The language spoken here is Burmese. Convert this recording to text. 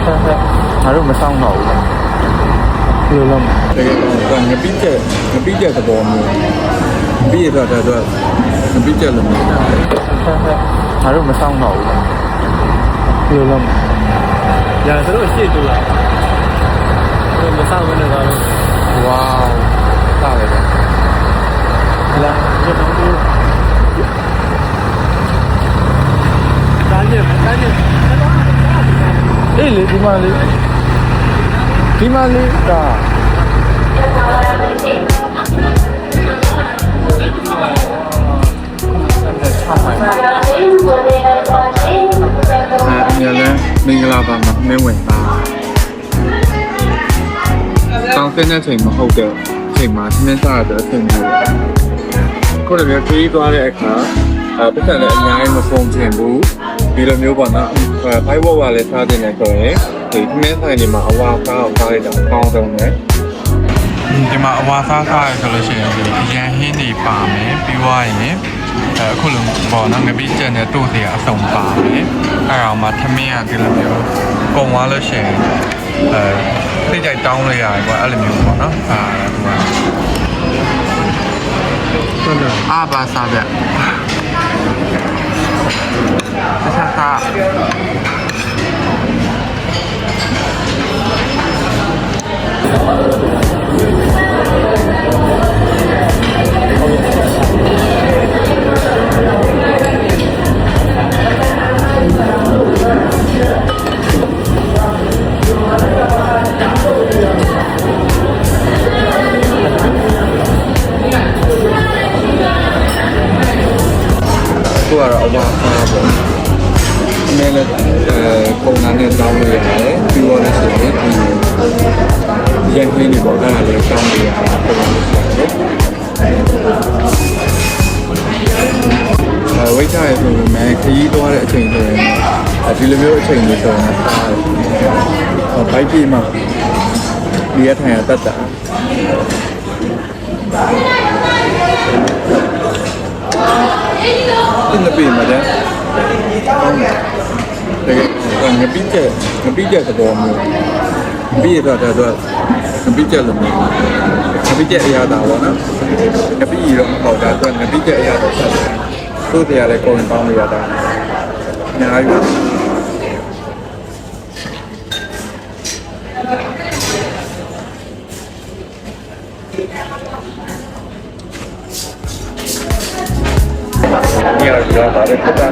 ငါတို့မဆောင်တော့ဘူးဘယ်လိုလုပ်တကယ်တော့ငပိတဲ့သဘောမျိုးပြီးရတော့ငပိတဲ့လို့မျိုးငါတို့မဆောင်တော့ဘူးဘယ်လိုလုပ်ညာသူတို့ရှေ့တူလာသူမဆောင်ဘူးတော့ဝေါစားတယ်လာကျွန်တော်တို့အေးလေဒီမှာလေးဒါအဲ့လည်းမင်္ဂလာပါမှာမင်းဝင်ပါတောင်းတဲ့ချိန်မဟုတ်တဲ့ချိန်မှာသမင်းစားတဲ့အချိန်မျိုးကိုယ်လည်းပြေးသွားတဲ့အခါပတ်သက်လည်းအများကြီးမဖုံချင်ဘူးဒီလိုမျိုးပေါ့နော်ဘိုက်ဘောပါလည်းစားတင်နေဆိုရင်ဒီသမင်းဆိုင်တွေမှာအဝါစားကိုစားလိုက်တာကောင်းဆုံးပဲဒီမှာအဝါစားစားရဆိုလို့ရှိရင်ဒီအရန်ဟင်းတွေပါမယ်ပြီးသွားရင်အခုလိုပေါ့နော်ငပိကျက်နဲ့တို့စီအစုံပါမယ်အဲ့ဒါမှသမင်းကဒီလိုမျိုးကုန်သွားလို့ရှိရင်သိကြိုက်တောင်းလိုက်ရတယ်ကွာအဲ့လိုမျိုးပေါ့နော်သူကအားပါစားပြစားကိုကတော့အဝါစားပေါ့အမေလည်းပုံစံနဲ့တောင်းလို့ရတယ်ပြီးတော့လည်းဆိုရင်ဒီရန်ကင်းတွေပေါ့အဲ့ဒါလည်းတောင်းလို့ရတယ်ပုံစံနဲ့ဝိတ်ထားရဆိုပေမဲ့ခရီးသွားတဲ့အချိန်ဆိုရင်ဒီလိုမျိုးအချိန်တွေဆိုရင်စားတယ်ဘိုက်ပြေးမှာဒီရထိုင်ရတတ်တာဒီနေ့ပြင်မှာတဲ့တကယ်ငပိတဲ့သဘောမျိုးပြီးရတော့ငပိတဲ့လို့မျိုးငပိတဲ့အရာတာပေါ့နော်ငပိရောပေါ့ဒါတော့ငပိတဲ့အရာတော့ဆက်တယ်သူ့တရားလည်းကိုယ်ပေါင်းလို့ရတာအများကြီးဒီရတော့ဒါလည်းပတ်တာ